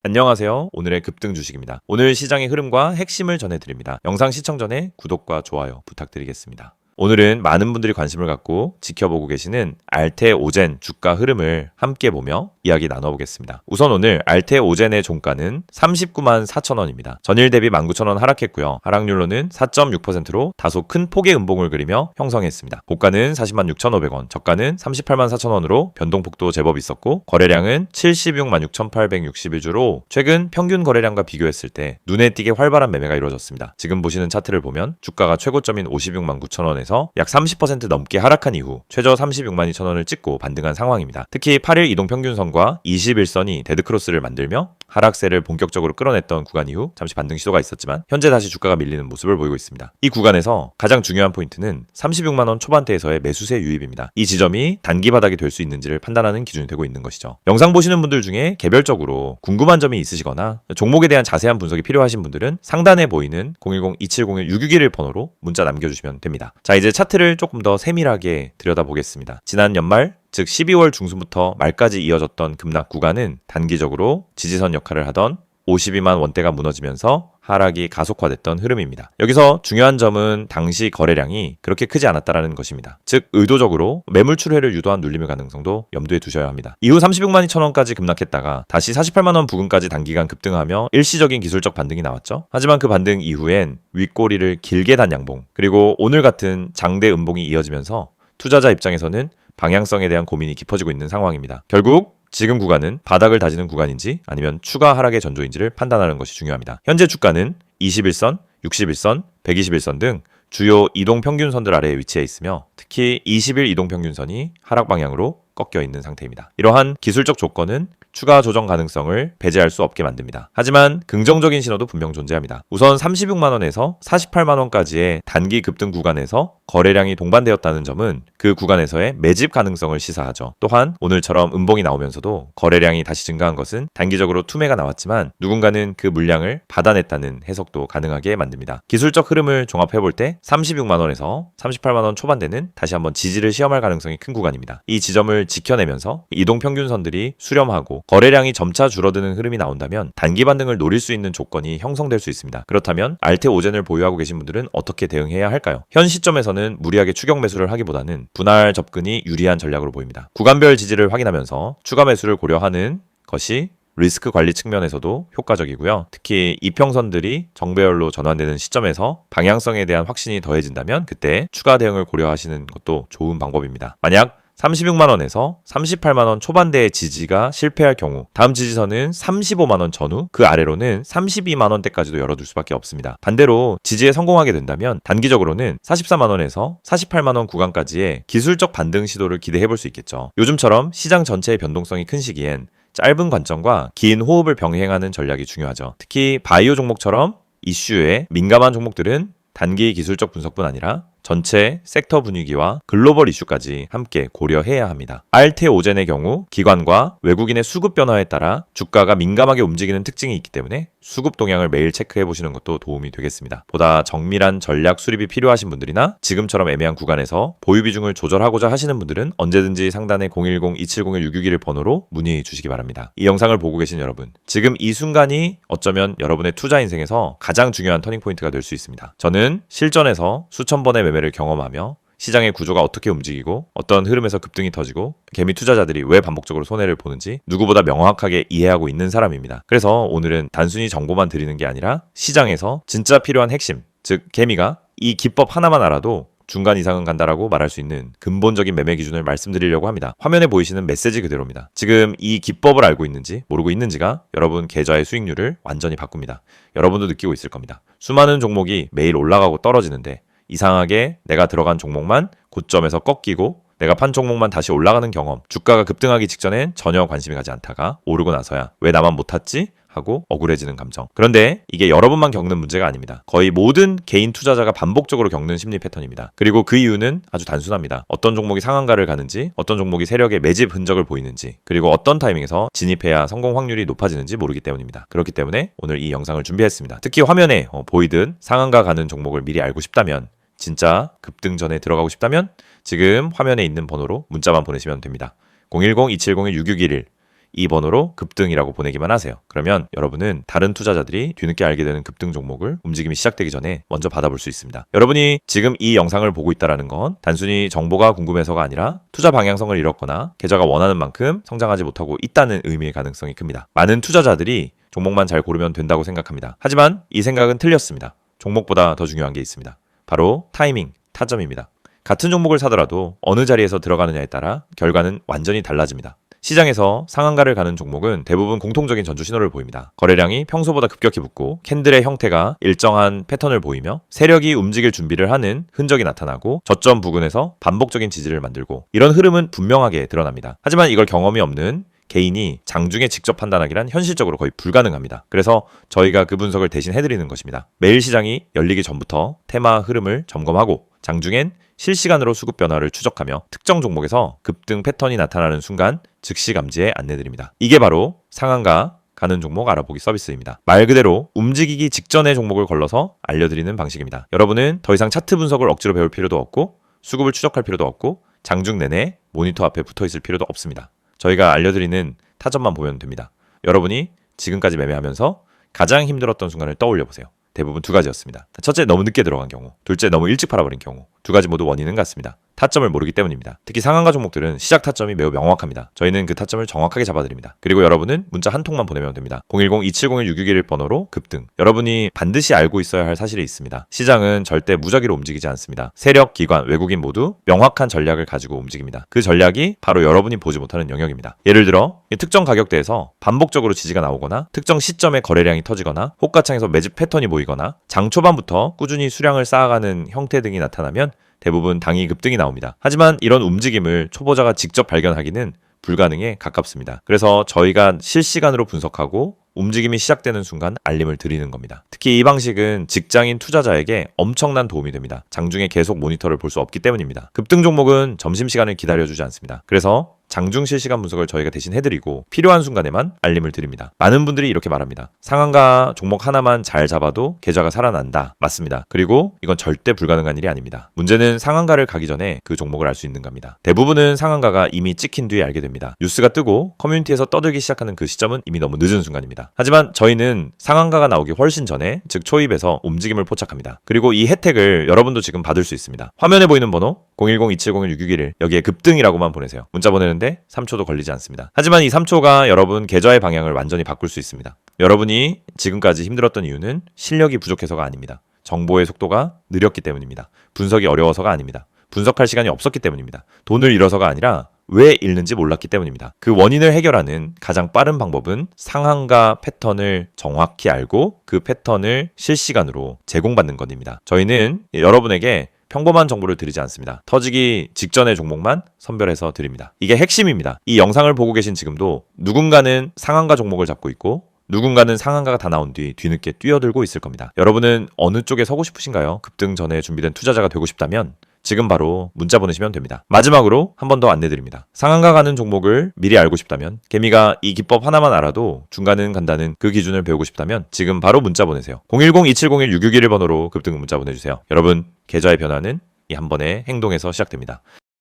안녕하세요. 오늘의 급등 주식입니다. 오늘 시장의 흐름과 핵심을 전해드립니다. 영상 시청 전에 구독과 좋아요 부탁드리겠습니다. 오늘은 많은 분들이 관심을 갖고 지켜보고 계시는 알테오젠 주가 흐름을 함께 보며 이야기 나눠보겠습니다. 우선 오늘 알테오젠의 종가는 39만 4천원입니다. 전일 대비 19,000원 하락했고요. 하락률로는 4.6%로 다소 큰 폭의 음봉을 그리며 형성했습니다. 고가는 40만 6,500원, 저가는 38만 4천원으로 변동폭도 제법 있었고 거래량은 76만 6,861주로 최근 평균 거래량과 비교했을 때 눈에 띄게 활발한 매매가 이루어졌습니다. 지금 보시는 차트를 보면 주가가 최고점인 56만 9천원에서 약 30% 넘게 하락한 이후 최저 36만 2천원을 찍고 반등한 상황입니다. 특히 8일 이동평균선과 21선이 데드크로스를 만들며 하락세를 본격적으로 끌어냈던 구간 이후 잠시 반등 시도가 있었지만 현재 다시 주가가 밀리는 모습을 보이고 있습니다. 이 구간에서 가장 중요한 포인트는 36만원 초반대에서의 매수세 유입입니다. 이 지점이 단기 바닥이 될 수 있는지를 판단하는 기준이 되고 있는 것이죠. 영상 보시는 분들 중에 개별적으로 궁금한 점이 있으시거나 종목에 대한 자세한 분석이 필요하신 분들은 상단에 보이는 010-2701-661 번호로 문자 남겨주시면 됩니다. 자, 이제 차트를 조금 더 세밀하게 들여다보겠습니다. 지난 연말 즉 12월 중순부터 말까지 이어졌던 급락 구간은 단기적으로 지지선 역할을 하던 52만 원대가 무너지면서 하락이 가속화됐던 흐름입니다. 여기서 중요한 점은 당시 거래량이 그렇게 크지 않았다는 것입니다. 즉 의도적으로 매물 출회를 유도한 눌림의 가능성도 염두에 두셔야 합니다. 이후 36만 2천원까지 급락했다가 다시 48만 원 부근까지 단기간 급등하며 일시적인 기술적 반등이 나왔죠. 하지만 그 반등 이후엔 윗꼬리를 길게 단 양봉 그리고 오늘 같은 장대 음봉이 이어지면서 투자자 입장에서는 방향성에 대한 고민이 깊어지고 있는 상황입니다. 결국 지금 구간은 바닥을 다지는 구간인지 아니면 추가 하락의 전조인지를 판단하는 것이 중요합니다. 현재 주가는 21선, 61선, 121선 등 주요 이동평균선들 아래에 위치해 있으며 특히 20일 이동평균선이 하락 방향으로 꺾여 있는 상태입니다. 이러한 기술적 조건은 추가 조정 가능성을 배제할 수 없게 만듭니다. 하지만 긍정적인 신호도 분명 존재합니다. 우선 36만원에서 48만원까지의 단기 급등 구간에서 거래량이 동반되었다는 점은 그 구간에서의 매집 가능성을 시사하죠. 또한 오늘처럼 음봉이 나오면서도 거래량이 다시 증가한 것은 단기적으로 투매가 나왔지만 누군가는 그 물량을 받아냈다는 해석도 가능하게 만듭니다. 기술적 흐름을 종합해볼 때 36만원에서 38만원 초반대는 다시 한번 지지를 시험할 가능성이 큰 구간입니다. 이 지점을 지켜내면서 이동평균선들이 수렴하고 거래량이 점차 줄어드는 흐름이 나온다면 단기 반등을 노릴 수 있는 조건이 형성될 수 있습니다. 그렇다면 알테오젠을 보유하고 계신 분들은 어떻게 대응해야 할까요? 현 시점에서는 무리하게 추격 매수를 하기보다는 분할 접근이 유리한 전략으로 보입니다. 구간별 지지를 확인하면서 추가 매수를 고려하는 것이 리스크 관리 측면에서도 효과적이고요. 특히 이평선들이 정배열로 전환되는 시점에서 방향성에 대한 확신이 더해진다면 그때 추가 대응을 고려하시는 것도 좋은 방법입니다. 만약 36만원에서 38만원 초반대의 지지가 실패할 경우 다음 지지선은 35만원 전후 그 아래로는 32만원대까지도 열어둘 수밖에 없습니다. 반대로 지지에 성공하게 된다면 단기적으로는 44만원에서 48만원 구간까지의 기술적 반등 시도를 기대해볼 수 있겠죠. 요즘처럼 시장 전체의 변동성이 큰 시기엔 짧은 관점과 긴 호흡을 병행하는 전략이 중요하죠. 특히 바이오 종목처럼 이슈에 민감한 종목들은 단기 기술적 분석뿐 아니라 전체 섹터 분위기와 글로벌 이슈까지 함께 고려해야 합니다. 알테오젠의 경우 기관과 외국인의 수급 변화에 따라 주가가 민감하게 움직이는 특징이 있기 때문에 수급 동향을 매일 체크해 보시는 것도 도움이 되겠습니다. 보다 정밀한 전략 수립이 필요하신 분들이나 지금처럼 애매한 구간에서 보유 비중을 조절하고자 하시는 분들은 언제든지 상단에 010-2701-661 번호로 문의해 주시기 바랍니다. 이 영상을 보고 계신 여러분, 지금 이 순간이 어쩌면 여러분의 투자 인생에서 가장 중요한 터닝포인트가 될 수 있습니다. 저는 실전에서 수천 번의 매매를 경험하며 시장의 구조가 어떻게 움직이고 어떤 흐름에서 급등이 터지고 개미 투자자들이 왜 반복적으로 손해를 보는지 누구보다 명확하게 이해하고 있는 사람입니다. 그래서 오늘은 단순히 정보만 드리는 게 아니라 시장에서 진짜 필요한 핵심, 즉 개미가 이 기법 하나만 알아도 중간 이상은 간다라고 말할 수 있는 근본적인 매매 기준을 말씀드리려고 합니다. 화면에 보이시는 메시지 그대로입니다. 지금 이 기법을 알고 있는지 모르고 있는지가 여러분 계좌의 수익률을 완전히 바꿉니다. 여러분도 느끼고 있을 겁니다. 수많은 종목이 매일 올라가고 떨어지는데 이상하게 내가 들어간 종목만 고점에서 꺾이고 내가 판 종목만 다시 올라가는 경험, 주가가 급등하기 직전엔 전혀 관심이 가지 않다가 오르고 나서야 왜 나만 못 탔지? 하고 억울해지는 감정. 그런데 이게 여러분만 겪는 문제가 아닙니다. 거의 모든 개인 투자자가 반복적으로 겪는 심리 패턴입니다. 그리고 그 이유는 아주 단순합니다. 어떤 종목이 상한가를 가는지, 어떤 종목이 세력의 매집 흔적을 보이는지, 그리고 어떤 타이밍에서 진입해야 성공 확률이 높아지는지 모르기 때문입니다. 그렇기 때문에 오늘 이 영상을 준비했습니다. 특히 화면에 보이듯 상한가 가는 종목을 미리 알고 싶다면, 진짜 급등 전에 들어가고 싶다면 지금 화면에 있는 번호로 문자만 보내시면 됩니다. 010-2701-6611 이 번호로 급등이라고 보내기만 하세요. 그러면 여러분은 다른 투자자들이 뒤늦게 알게 되는 급등 종목을 움직임이 시작되기 전에 먼저 받아볼 수 있습니다. 여러분이 지금 이 영상을 보고 있다는 건 단순히 정보가 궁금해서가 아니라 투자 방향성을 잃었거나 계좌가 원하는 만큼 성장하지 못하고 있다는 의미의 가능성이 큽니다. 많은 투자자들이 종목만 잘 고르면 된다고 생각합니다. 하지만 이 생각은 틀렸습니다. 종목보다 더 중요한 게 있습니다. 바로 타이밍, 타점입니다. 같은 종목을 사더라도 어느 자리에서 들어가느냐에 따라 결과는 완전히 달라집니다. 시장에서 상한가를 가는 종목은 대부분 공통적인 전주 신호를 보입니다. 거래량이 평소보다 급격히 붙고 캔들의 형태가 일정한 패턴을 보이며 세력이 움직일 준비를 하는 흔적이 나타나고 저점 부근에서 반복적인 지지를 만들고 이런 흐름은 분명하게 드러납니다. 하지만 이걸 경험이 없는 개인이 장중에 직접 판단하기란 현실적으로 거의 불가능합니다. 그래서 저희가 그 분석을 대신 해드리는 것입니다. 매일 시장이 열리기 전부터 테마 흐름을 점검하고 장중엔 실시간으로 수급 변화를 추적하며 특정 종목에서 급등 패턴이 나타나는 순간 즉시 감지에 안내드립니다. 이게 바로 상한가 가는 종목 알아보기 서비스입니다. 말 그대로 움직이기 직전의 종목을 걸러서 알려드리는 방식입니다. 여러분은 더 이상 차트 분석을 억지로 배울 필요도 없고 수급을 추적할 필요도 없고 장중 내내 모니터 앞에 붙어 있을 필요도 없습니다. 저희가 알려드리는 타점만 보면 됩니다. 여러분이 지금까지 매매하면서 가장 힘들었던 순간을 떠올려 보세요. 대부분 두 가지였습니다. 첫째, 너무 늦게 들어간 경우. 둘째, 너무 일찍 팔아버린 경우. 두 가지 모두 원인은 같습니다. 타점을 모르기 때문입니다. 특히 상한가 종목들은 시작 타점이 매우 명확합니다. 저희는 그 타점을 정확하게 잡아드립니다. 그리고 여러분은 문자 한 통만 보내면 됩니다. 010-2701-661 번호로 급등. 여러분이 반드시 알고 있어야 할 사실이 있습니다. 시장은 절대 무작위로 움직이지 않습니다. 세력, 기관, 외국인 모두 명확한 전략을 가지고 움직입니다. 그 전략이 바로 여러분이 보지 못하는 영역입니다. 예를 들어 특정 가격대에서 반복적으로 지지가 나오거나 특정 시점에 거래량이 터지거나 호가창에서 매집 패턴이 보이거나 장 초반부터 꾸준히 수량을 쌓아가는 형태 등이 나타나면 대부분 당이 급등이 나옵니다. 하지만 이런 움직임을 초보자가 직접 발견하기는 불가능에 가깝습니다. 그래서 저희가 실시간으로 분석하고 움직임이 시작되는 순간 알림을 드리는 겁니다. 특히 이 방식은 직장인 투자자에게 엄청난 도움이 됩니다. 장중에 계속 모니터를 볼 수 없기 때문입니다. 급등 종목은 점심시간을 기다려주지 않습니다. 그래서 장중 실시간 분석을 저희가 대신 해드리고 필요한 순간에만 알림을 드립니다. 많은 분들이 이렇게 말합니다. 상한가 종목 하나만 잘 잡아도 계좌가 살아난다. 맞습니다. 그리고 이건 절대 불가능한 일이 아닙니다. 문제는 상한가를 가기 전에 그 종목을 알 수 있는 겁니다. 대부분은 상한가가 이미 찍힌 뒤에 알게 됩니다. 뉴스가 뜨고 커뮤니티에서 떠들기 시작하는 그 시점은 이미 너무 늦은 순간입니다. 하지만 저희는 상한가가 나오기 훨씬 전에 즉 초입에서 움직임을 포착합니다. 그리고 이 혜택을 여러분도 지금 받을 수 있습니다. 화면에 보이는 번호 010-2701-661 여기에 급등이라고만 보내세요. 문자 보내는데 3초도 걸리지 않습니다. 하지만 이 3초가 여러분 계좌의 방향을 완전히 바꿀 수 있습니다. 여러분이 지금까지 힘들었던 이유는 실력이 부족해서가 아닙니다. 정보의 속도가 느렸기 때문입니다. 분석이 어려워서가 아닙니다. 분석할 시간이 없었기 때문입니다. 돈을 잃어서가 아니라 왜 잃는지 몰랐기 때문입니다. 그 원인을 해결하는 가장 빠른 방법은 상한가 패턴을 정확히 알고 그 패턴을 실시간으로 제공받는 것입니다. 저희는 여러분에게 평범한 정보를 드리지 않습니다. 터지기 직전의 종목만 선별해서 드립니다. 이게 핵심입니다. 이 영상을 보고 계신 지금도 누군가는 상한가 종목을 잡고 있고 누군가는 상한가가 다 나온 뒤 뒤늦게 뛰어들고 있을 겁니다. 여러분은 어느 쪽에 서고 싶으신가요? 급등 전에 준비된 투자자가 되고 싶다면 지금 바로 문자 보내시면 됩니다. 마지막으로 한 번 더 안내드립니다. 상한가 가는 종목을 미리 알고 싶다면 개미가 이 기법 하나만 알아도 중간은 간다는 그 기준을 배우고 싶다면 지금 바로 문자 보내세요. 010-2701-661 번호로 급등 문자 보내주세요. 여러분 계좌의 변화는 이 한 번의 행동에서 시작됩니다.